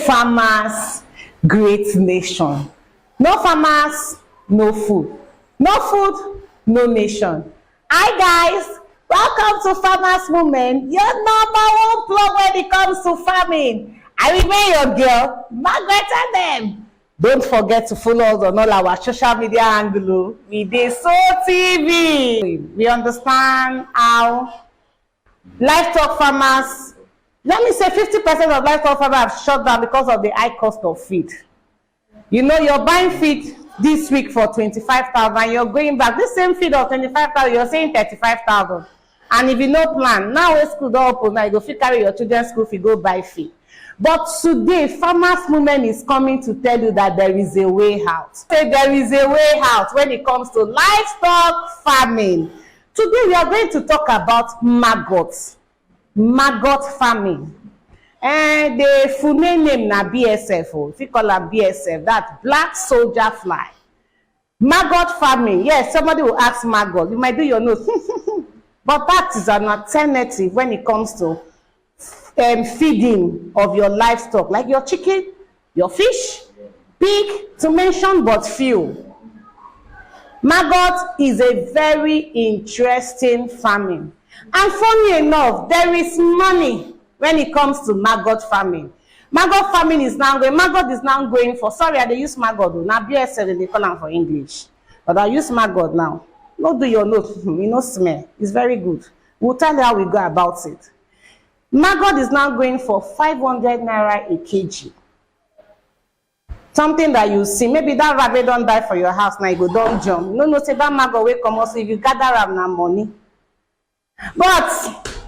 farmers, great nation. No farmers, no food. No food, no nation. Hi guys, welcome to Farmers Movement, your #1 plug when it comes to farming. I remain your girl, Margaret Edem. Don't forget to follow us on all our social media handles. We dey Sotv. We understand how livestock farmers, let me say 50% of livestock farmers have shut down because of the high cost of feed. You know, you're buying feed this week for 25,000, you're going back, this same feed of 25,000, you're saying 35,000. And if you no plan, now when school don't open, now you go fit carry your children's school feed, go buy feed. But today, Farmers Movement is coming to tell you that there is a way out. Say there is a way out when it comes to livestock farming. Today, we are going to talk about maggots. Maggot farming. And the full name na BSF. If you call her BSF, that's black soldier fly. Maggot farming. Yes, somebody will ask maggot. You might do your nose. But that is an alternative when it comes to feeding of your livestock, like your chicken, your fish, pig, to mention but few. Maggot is a very interesting farming. And funny enough, there is money when it comes to maggot farming. Maggot farming is now going, maggot is now going for, sorry, I dey use maggot, now BSL, they call them for English. But I use maggot now. No do your nose, you know smell. It's very good. We'll tell you how we go about it. Maggot is now going for 500 naira a kg. Something that you see, maybe that rabbit don't die for your house, now you go don't jump. No, say that maggot will come also if you gather up now money. But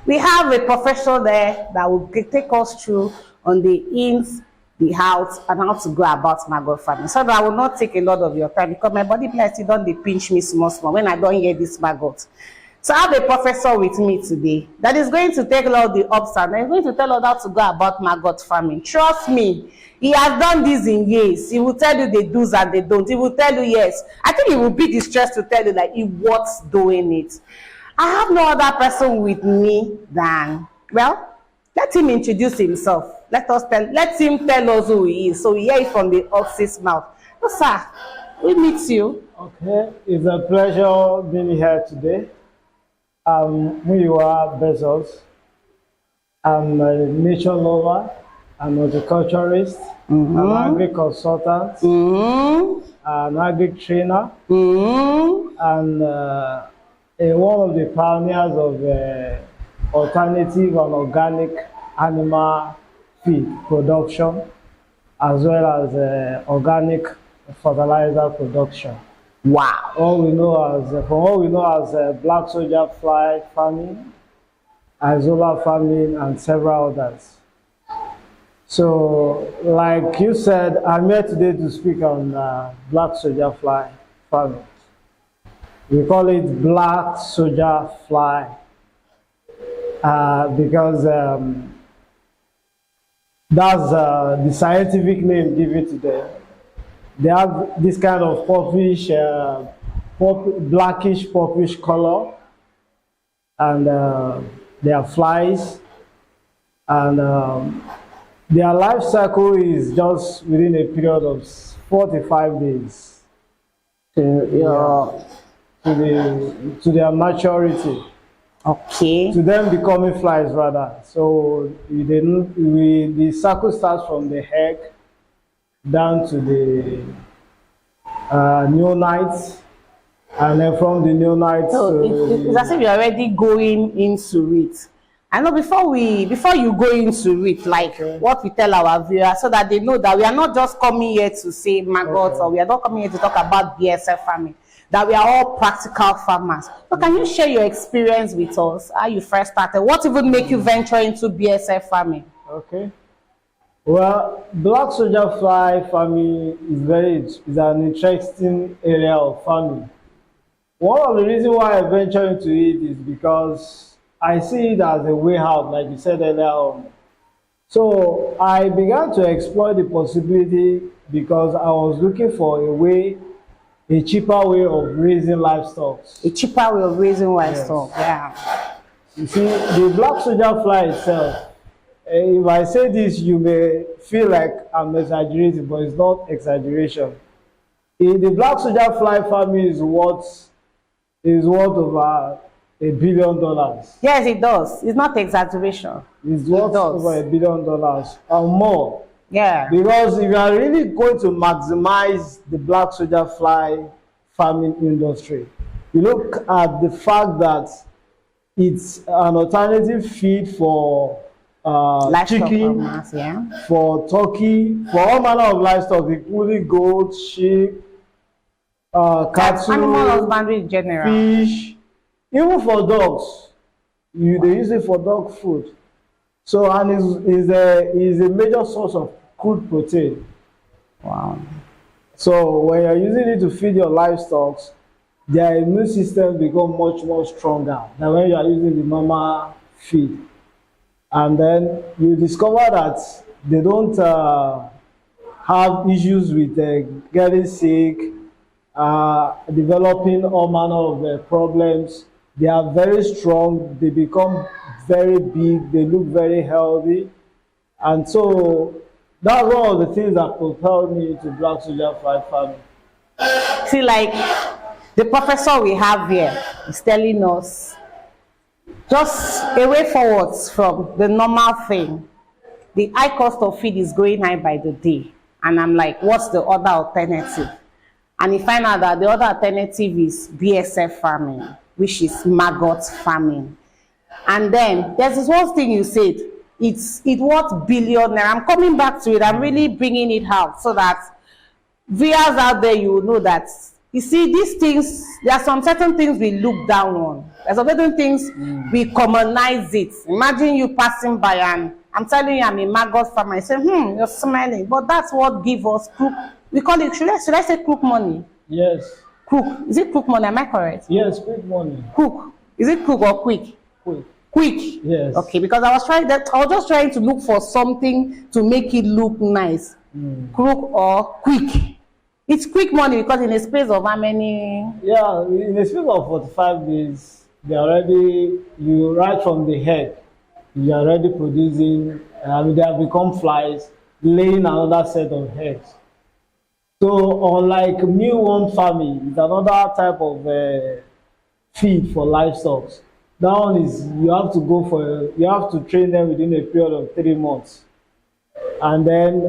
we have a professor there that will take us through on the ins, the outs, and how to go about maggot farming. So that I will not take a lot of your time because my body plenty don't they pinch me small when I don't hear this maggot. So I have a professor with me today that is going to take a lot of the ups and downs. He's going to tell us how to go about maggot farming. Trust me, he has done this in years. He will tell you the do's and the don'ts. He will tell you yes. I think he will be distressed to tell you that he was doing it. I have no other person with me than, well, let him introduce himself. Let him tell us who he is. So we hear it from the horse's mouth. So, sir, we meet you. Okay, it's a pleasure being here today. Who you are, Bezos. I'm a nature lover, I'm a horticulturist, an agri consultant, an agri trainer, and one of the pioneers of alternative and organic animal feed production, as well as organic fertilizer production. Wow. From all we know as black soldier fly farming, isola farming, and several others. So, like you said, I'm here today to speak on black soldier fly farming. We call it black soldier fly because that's the scientific name given to them. They have this kind of purplish, blackish purplish color, and they are flies, and their life cycle is just within a period of 45 days to their maturity. Okay. To them becoming flies rather. So the cycle starts from the egg down to the neonates, and then from the neonates. So it's as if you're already going into it. I know before you go into it, like what we tell our viewers, so that they know that we are not just coming here to say maggots, or we are not coming here to talk about BSF farming, that we are all practical farmers. So can you share your experience with us, how you first started? What even make you venture into BSF farming? Okay. Well, black soldier fly farming is an interesting area of farming. One of the reasons why I venture into it is because I see it as a way out, like you said earlier on. So I began to explore the possibility because I was looking for a cheaper way of raising livestock. A cheaper way of raising livestock, yes. Yeah. You see, the black soldier fly itself, if I say this, you may feel like I'm exaggerating, but it's not exaggeration. The black soldier fly farming is worth over $1 billion. Yes, it does. It's not exaggeration. It's worth does. over $1 billion and more. Yeah. Because if you are really going to maximize the black soldier fly farming industry, you look at the fact that it's an alternative feed for chicken, farmers, yeah, for turkey, for all manner of livestock, including goats, sheep, cattle, animal husbandry in general, fish, even for dogs. They use it for dog food. So, and is a major source of crude protein. Wow. So when you're using it to feed your livestock, their immune system become much more stronger than when you are using the normal feed. And then you discover that they don't have issues with getting sick, developing all manner of problems. They are very strong, they become very big, they look very healthy. And so that's one of the things that propelled me to black soldier fly farming. See, like the professor we have here is telling us just a way forward from the normal thing. The high cost of feed is going high by the day. And I'm like, what's the other alternative? And you find out that the other alternative is BSF farming, which is maggot farming. And then there's this one thing you said, it's worth billion. I'm coming back to it. I'm really bringing it out so that viewers out there, you will know that, you see, these things, there are some certain things we look down on. There's some certain things we commonize it. Imagine you passing by and I'm telling you I'm a maggot farmer. I say, you're smiling. But that's what gives us crook. We call it, should I say crook money? Yes. Crook. Is it crook money? Am I correct? Yes, quick money. Crook. Is it crook or quick? Quick. Quick. Yes. Okay, because I was just trying to look for something to make it look nice. Crook or quick. It's quick money because in a space of how many? Yeah, in a space of 45 days, you right from the head, you are already producing, they have become flies, laying another set of eggs. So unlike mealworm farming, it's another type of feed for livestock. That one is you have to train them within a period of 3 months. And then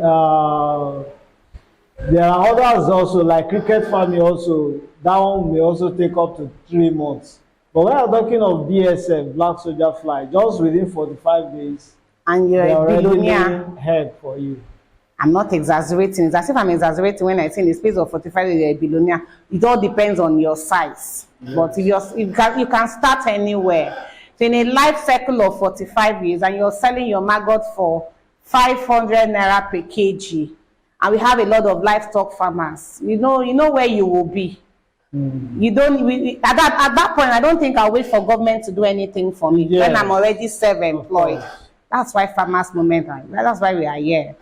there are others also, like cricket farming also, that one may also take up to 3 months. But when I'm talking of BSF, black soldier fly, just within 45 days, and you're a billionaire. Head for you. I'm not exaggerating. It's as if I'm exaggerating when I say in the space of 45 days, you're a billionaire. It all depends on your size. Yes. But if you can start anywhere. So in a life cycle of 45 years, and you're selling your maggot for 500 naira per kg, and we have a lot of livestock farmers, you know where you will be. You don't at that point, I don't think I'll wait for government to do anything for me. Yes. When I'm already self-employed. That's why farmers movement, that's why we are here.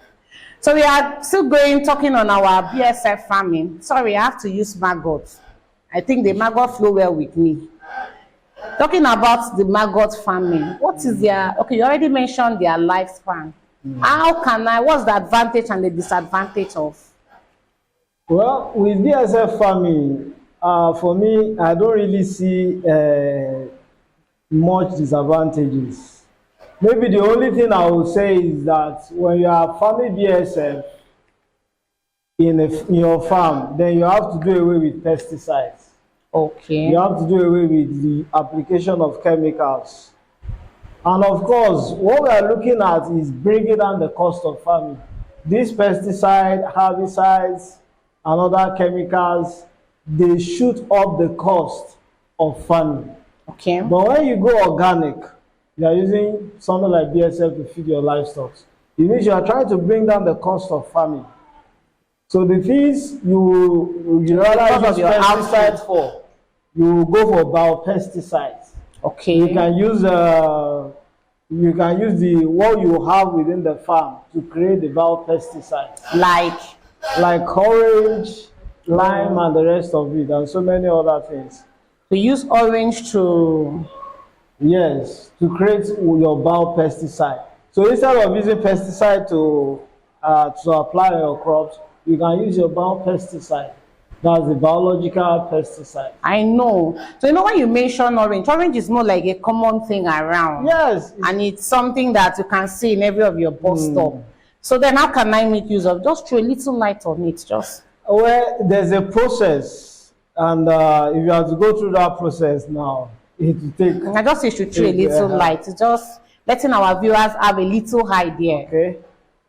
So we are still talking on our BSF farming. Sorry, I have to use maggot. I think the maggot flow well with me. Talking about the maggot farming, what is their, okay, you already mentioned their lifespan. What's the advantage and the disadvantage of? Well, with BSF farming, for me, I don't really see much disadvantages. Maybe the only thing I would say is that when you are farming BSF in your farm, then you have to do away with pesticides. Okay. You have to do away with the application of chemicals. And of course, what we are looking at is bringing down the cost of farming. These pesticides, herbicides, and other chemicals, they shoot up the cost of farming. Okay. But when you go organic, you are using something like BSF to feed your livestock. It means you are trying to bring down the cost of farming. So the things you rather use pesticides for, you go for biopesticides. Okay. You can use what you have within the farm to create the biopesticides. Like orange, lime, and the rest of it, and so many other things. To use orange to... Yes, to create your biopesticide. So instead of using pesticide to to apply on your crops, you can use your biopesticide. That's the biological pesticide. I know. So you know when you mention orange is more like a common thing around. Yes. And it's something that you can see in every of your bus stop. So then how can I make use of just throw a little light on it? Just well, there's a process, and if you have to go through that process now, it will take. I just say should throw a little light. It's just letting our viewers have a little idea. Okay.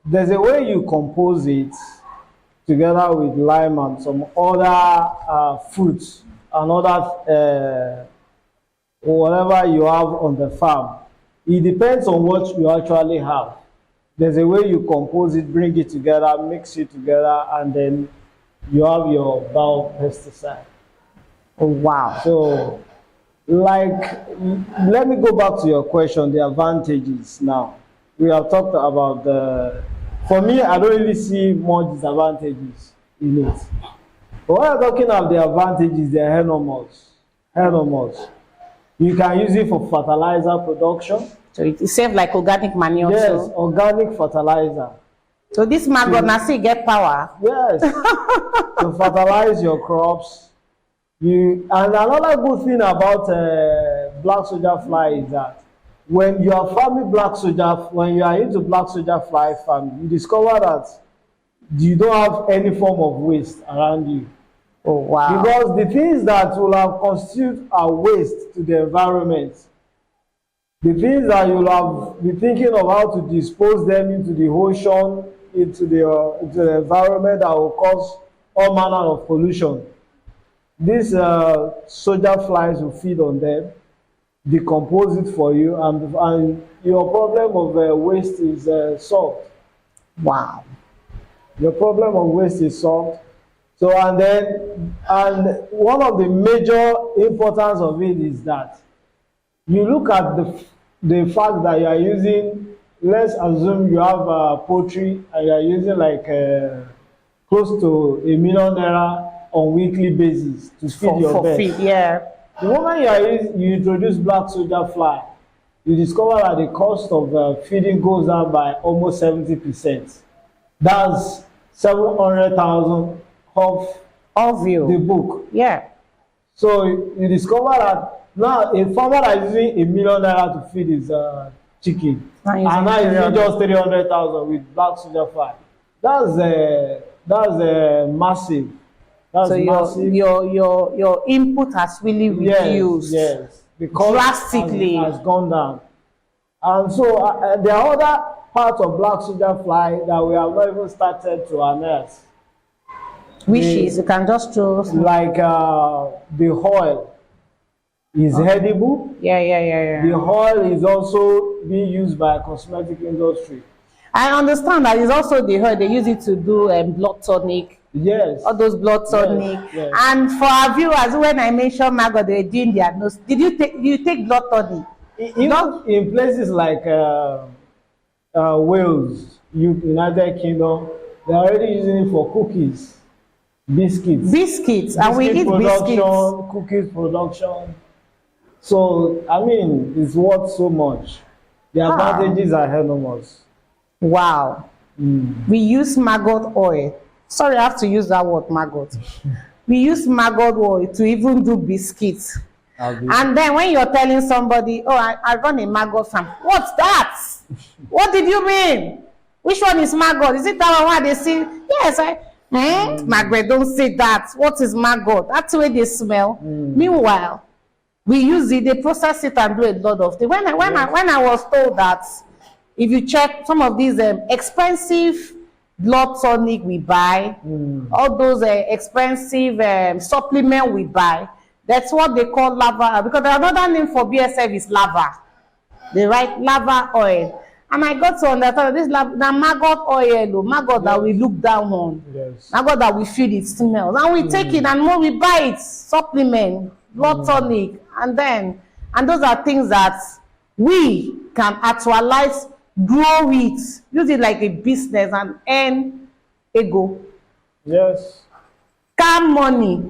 There's a way you compose it together with lime and some other fruits and other whatever you have on the farm. It depends on what you actually have. There's a way you compose it, bring it together, mix it together, and then you have your biopesticide. Oh, wow. So, like, let me go back to your question, the advantages now. We have talked about for me, I don't really see more disadvantages in it. But when you're talking of the advantages, they're enormous. Enormous. You can use it for fertilizer production. So it's safe like organic manure. Yes, so. organic fertilizer. So this maggot now see get power. Yes, to fertilize your crops. And another good thing about black soldier fly is that when you are farming when you are into black soldier fly farming, you discover that you don't have any form of waste around you. Oh wow! Because the things that will have constituted a waste to the environment, the things that you'll have been thinking of how to dispose them into the ocean, into the environment that will cause all manner of pollution. These soldier flies will feed on them, decompose it for you, and your problem of waste is solved. Wow. Your problem of waste is solved. So, and one of the major importance of it is that you look at the fact that you are using, let's assume you have poultry and you are using like close to £1 million on weekly basis to feed your birds. Feed, yeah. The moment you introduce black soldier fly, you discover that the cost of feeding goes down by almost 70%. That's 700,000 of the book. Yeah. So you discover that now a farmer that is using £1 million to feed his chicken, and now he's using just 300,000 with black soldier fly. That's massive. That's so massive. your input has really reduced. Yes. The cost drastically has gone down. And so there are other parts of black soldier fly that we have not even started to unearth. Which is, you can just show. Like the oil is edible. Yeah. The oil is also being used by cosmetic industry. I understand that it's also the oil. They use it to do blood tonic. Yes. All those blood tonic. Yes. And for our viewers, when I mentioned maggot, they were doing their nose. Did you take blood tonic? Even in places like Wales, United Kingdom, they're already using it for cookies. Biscuits, and we eat biscuits. Cookies production. So, I mean, it's worth so much. The advantages are enormous. Wow. We use maggot oil. Sorry, I have to use that word, maggot. We use maggot oil to even do biscuits. And then when you're telling somebody, oh, I run a maggot farm. What's that? What did you mean? Which one is maggot? Is it that one where they see? Yes, Margaret, don't say that. What is maggot? That's the way they smell. Meanwhile, we use it, they process it and do a lot of things. When I was told that if you check some of these expensive blood tonic we buy, all those expensive supplement we buy, that's what they call lava, because another name for BSF is lava. They write lava oil. And I got to understand this maggot oil, maggot that we look down on, maggot that we feel it smells, and we take it and more we buy it, supplement, blood tonic, and those are things that we can actualize, grow it, use it like a business and earn ego. Yes. Calm money.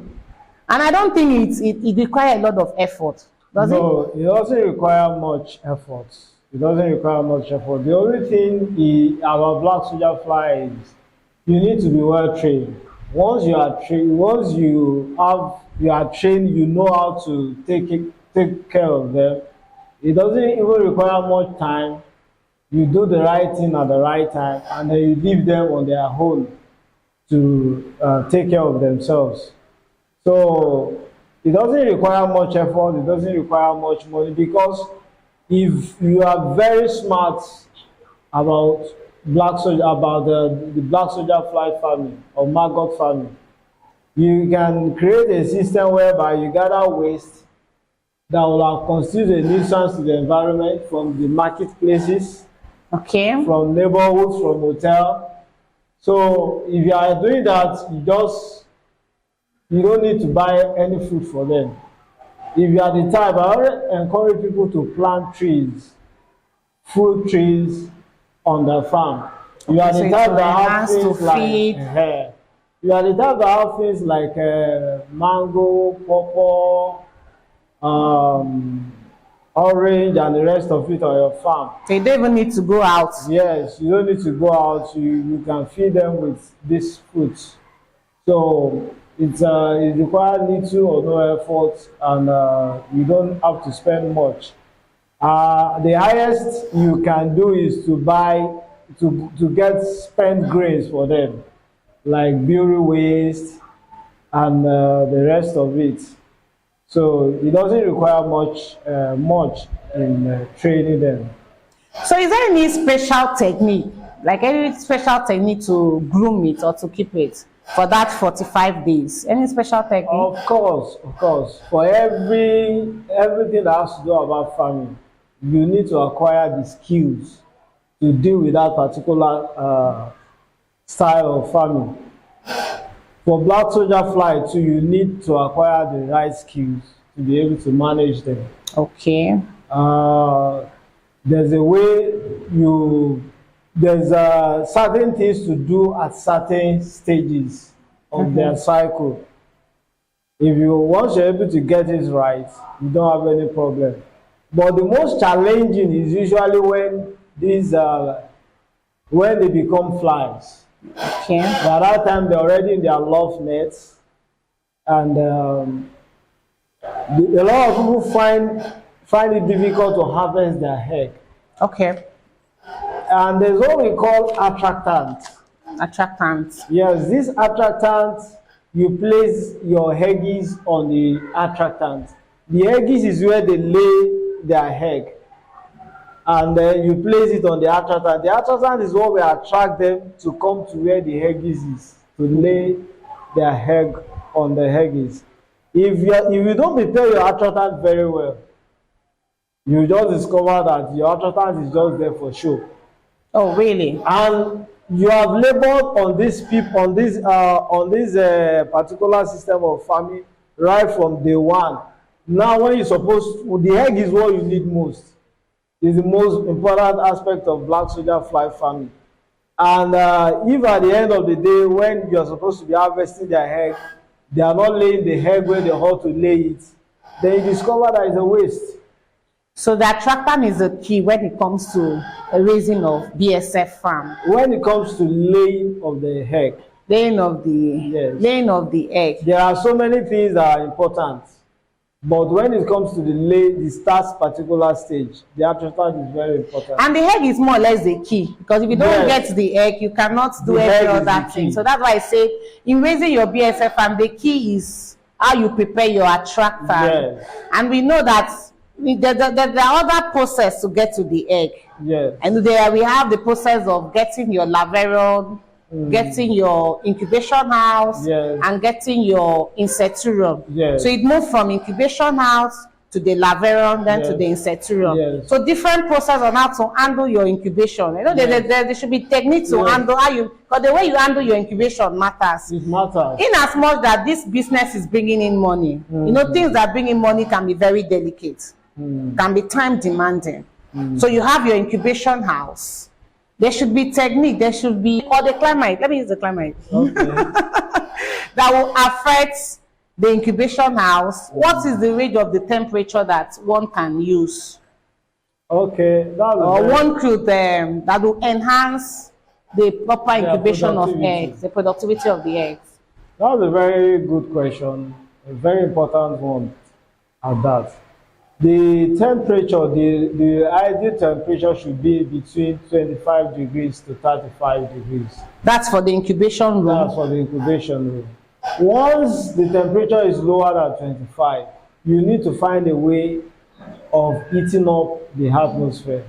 And I don't think it requires a lot of effort. Does it? No, it doesn't require much effort. It doesn't require much effort. The only thing about black soldier fly is you need to be well trained. Once you are trained, once you are trained, you know how to take care of them. It doesn't even require much time. You do the right thing at the right time, and then you leave them on their own to take care of themselves. So it doesn't require much effort. It doesn't require much money, because if you are very smart about the black soldier fly farming or maggot farming, you can create a system whereby you gather waste that will constitute a nuisance to the environment from the marketplaces, Okay. from neighborhoods, from hotel. So if you are doing that, you don't need to buy any food for them. If you are the type, I always encourage people to plant trees, fruit trees on their farm. You are the type that have things like you are the type that have things like mango, pawpaw, orange, and the rest of it on your farm. So you don't even need to go out. Yes, you don't need to go out. You can feed them with these fruits. So it requires little or no effort, and you don't have to spend much. The highest you can do is to get spent grains for them, like brewery waste and the rest of it. So it doesn't require much in training them. So is there any special technique, like any special technique to groom it or to keep it for that 45 days? Any special technique? Of course. For everything that has to do about farming, you need to acquire the skills to deal with that particular style of farming. For black soldier fly too, you need to acquire the right skills to be able to manage them. Okay. There's a way there's certain things to do at certain stages of their cycle. Once you're able to get it right, you don't have any problem. But the most challenging is usually when they become flies. Okay. By that time, they're already in their love nets, and a lot of people find it difficult to harvest their egg. Okay. And there's what we call attractant. Attractant. Yes, this attractant, you place your eggs on the attractant. The eggs is where they lay their egg, and then you place it on the attractant. The attractant is what will attract them to come to where the egg is to lay their egg on the eggs. If you don't prepare your attractant very well, you just discover that your attractant is just there for show. Oh, really? And you have labored on this particular system of farming right from day one. Now, when the egg is what you need most. Is the most important aspect of black soldier fly farming. And if at the end of the day, when you are supposed to be harvesting their egg, they are not laying the egg where they ought to lay it, then you discover that it's a waste. So the attractant is the key when it comes to the raising of BSF farm. When it comes to laying of the egg. Laying of the egg. There are so many things that are important. But when it comes to the start particular stage, the attractant is very important. And the egg is more or less the key, because if you don't get the egg, you cannot do any other thing. So that's why I say, in raising your BSF farm, the key is how you prepare your attractant. Yes. And we know that there are other processes to get to the egg. Yes. And there we have the process of getting your larvarum, getting your incubation house, and getting your insertorium. Yes. So it moves from incubation house to the larvarum, then to the insertorium. Yes. So different process on how to handle your incubation. You know, there should be techniques to handle because the way you handle your incubation matters. It matters. In as much that this business is bringing in money, you know, things that bring in money can be very delicate, can be time demanding. So you have your incubation house. There should be technique, or the climate. Let me use the climate. Okay. That will affect the incubation house. What is the range of the temperature that one can use? Okay, that's or one truth that will enhance the proper incubation of eggs, the productivity of the eggs? That's a very good question, a very important one at that. The temperature, the ideal temperature should be between 25 degrees to 35 degrees. That's for the incubation room? That's for the incubation room. Once the temperature is lower than 25, you need to find a way of heating up the atmosphere.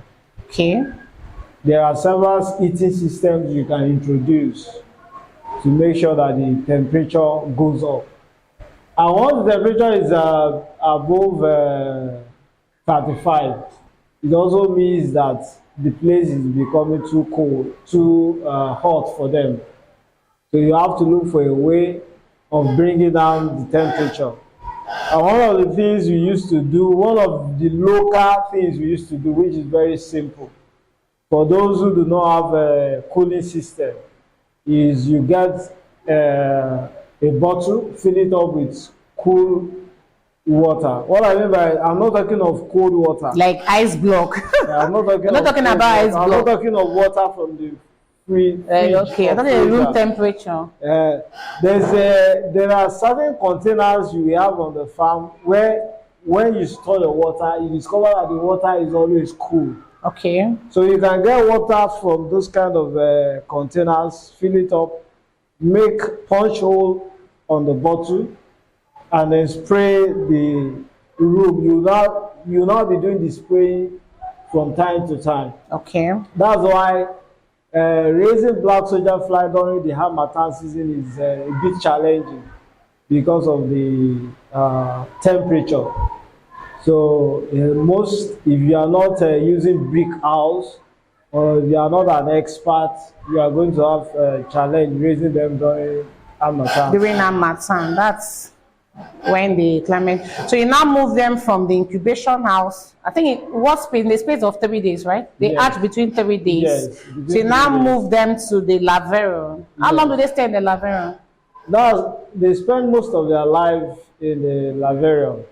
Okay. There are several heating systems you can introduce to make sure that the temperature goes up. And once the temperature is above 35, it also means that the place is becoming too cold, too hot for them. So you have to look for a way of bringing down the temperature. And one of the things we used to do, one of the local things we used to do, which is very simple, for those who do not have a cooling system, is you get a bottle, fill it up with cool water. What I mean by, I'm not talking of cold water. Like ice block. Yeah, I'm not talking, about ice block. I'm not talking of water from the fridge. Okay, I thought the room temperature. There are certain containers you have on the farm where when you store the water, you discover that the water is always cool. Okay. So you can get water from those kind of containers, fill it up, make punch hole on the bottle, and then spray the room. You now be doing the spraying from time to time. Okay. That's why raising black soldier fly during the harmattan season is a bit challenging because of the temperature. So if you are not using brick house, or if you are not an expert, you are going to have a challenge raising them during harmattan. During harmattan, that's when the climate. So you now move them from the incubation house. I think it was in the space of 3 days, right? They hatch between 3 days. Yes. So you now move them to the larvarum. How long do they stay in the larvarum? Now they spend most of their life in the larvarum.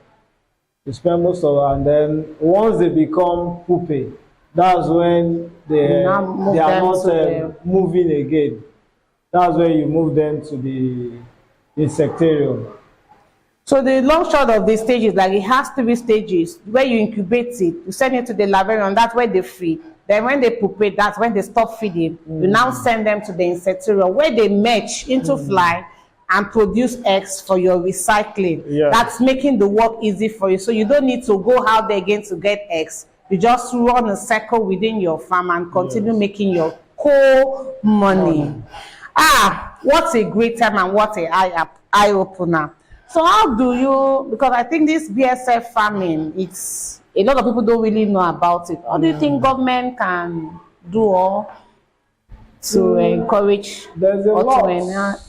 They spend most of, and then once they become pupae, that's when they are not moving again. That's when you move them to the insectarium. So the long shot of the stages, like it has 3 stages where you incubate it, you send it to the larvarum, that's where they feed. Then when they pupate, that's when they stop feeding. You now send them to the insectarium where they merge into fly and produce eggs for your recycling. That's making the work easy for you. So you don't need to go out there again to get eggs. You just run a circle within your farm and continue making your coal money. What a great time and what a eye opener. So how do you, because I think this BSF farming, it's a lot of people don't really know about it. What do you think government can do or to encourage or to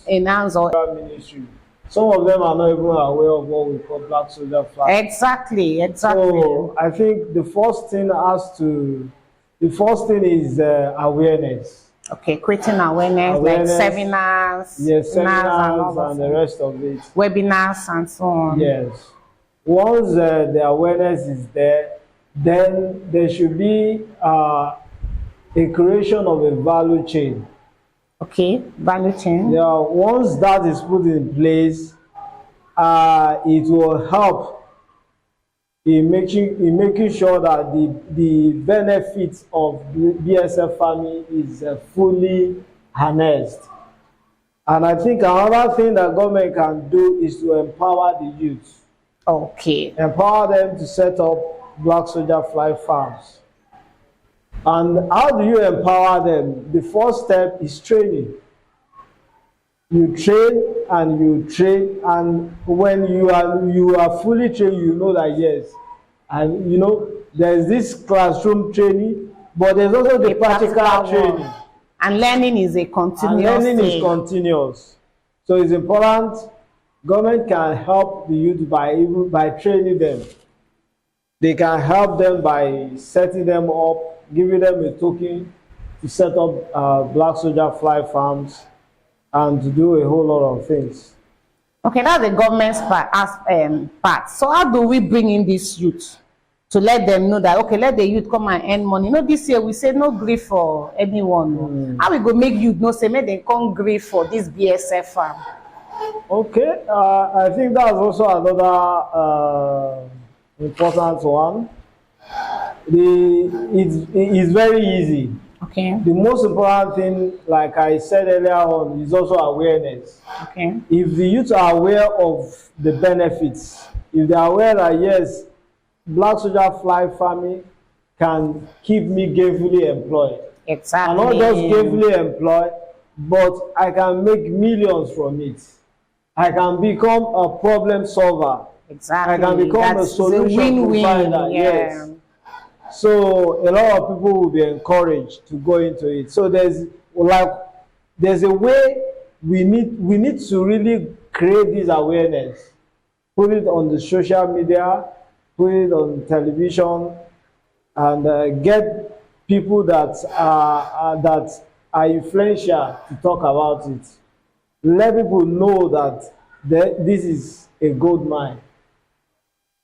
enhance or ministry? Some of them are not even aware of what we call black soldier fly. Exactly. So I think the first thing is awareness. Okay, creating awareness, like seminars, seminars and the rest of it. Webinars and so on. Yes. Once the awareness is there, then there should be a creation of a value chain. Okay, value chain. Yeah, once that is put in place, it will help in making sure that the benefits of BSF farming is fully harnessed. And I think another thing that government can do is to empower the youth. Okay. Empower them to set up black soldier fly farms. And how do you empower them? The first step is training. You train, and when you are fully trained, you know that yes, and you know there's this classroom training, but there's also the practical training. And learning is a continuous And learning thing. is continuous. So it's important. Government can help the youth by training them. They can help them by setting them up, giving them a token to set up black soldier fly farms, and to do a whole lot of things. Okay, that's the government's part. So how do we bring in this youth to let them know that, okay, let the youth come and earn money. You know, this year we say no grief for anyone. How we go make youth no say make them come grief for this BSF farm? Okay, I think that's also another important one. It's very easy. Okay. The most important thing, like I said earlier on, is also awareness. Okay. If the youth are aware of the benefits, if they are aware that yes, black soldier fly farming can keep me gainfully employed. Exactly. And not just gainfully employed, but I can make millions from it. I can become a problem solver. Exactly. I can become a solution provider. Yes. So a lot of people will be encouraged to go into it. So there's a way we need to really create this awareness, put it on the social media, put it on television, and get people that are influential to talk about it. Let people know that this is a gold mine.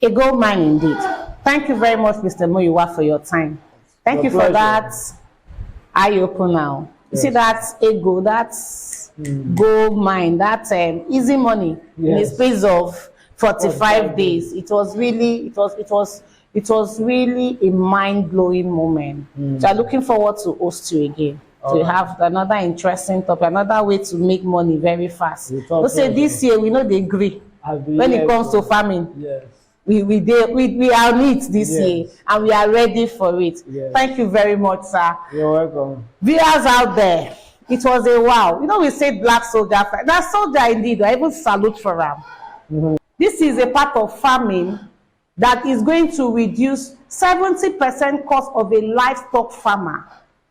A gold mine indeed. Thank you very much, Mr. Muyiwa, for your time. Thank you for that eye opener now. You see that ego, that's gold mine, that's easy money in the space of 45 days. It was really a mind-blowing moment. So I'm looking forward to host you again. To have another interesting topic, another way to make money very fast. We say this year we know they agree when it comes to farming. Yes. We are on it this year, and we are ready for it. Yes. Thank you very much, sir. You're welcome. Viewers out there, it was a wow. You know, we say black soldier. That soldier indeed, I even salute for him. This is a part of farming that is going to reduce 70% cost of a livestock farmer.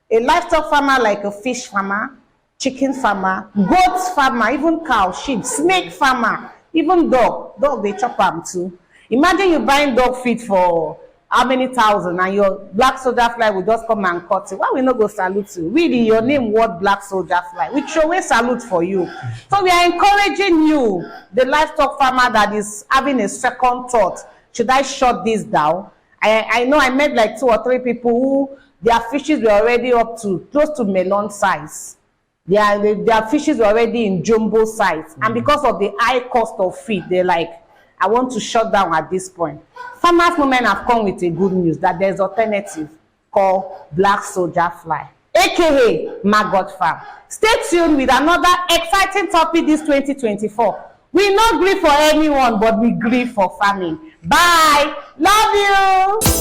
A livestock farmer like a fish farmer, chicken farmer, goat farmer, even cow, sheep, snake farmer, even dog. Dog, they chop them too. Imagine you buying dog feed for how many thousand and your black soldier fly will just come and cut it. Why we not go salute you? Really, your name what black soldier fly? We throw away salute for you. So we are encouraging you, the livestock farmer that is having a second thought. Should I shut this down? I know I met like 2 or 3 people who their fishes were already up to close to melon size. Their fishes were already in jumbo size. And because of the high cost of feed, they're like, I want to shut down at this point. Farmers Movement have come with a good news that there's alternative called black soldier fly, aka maggot farm. Stay tuned with another exciting topic this 2024. We not grieve for anyone, but we grieve for farming. Bye. Love you.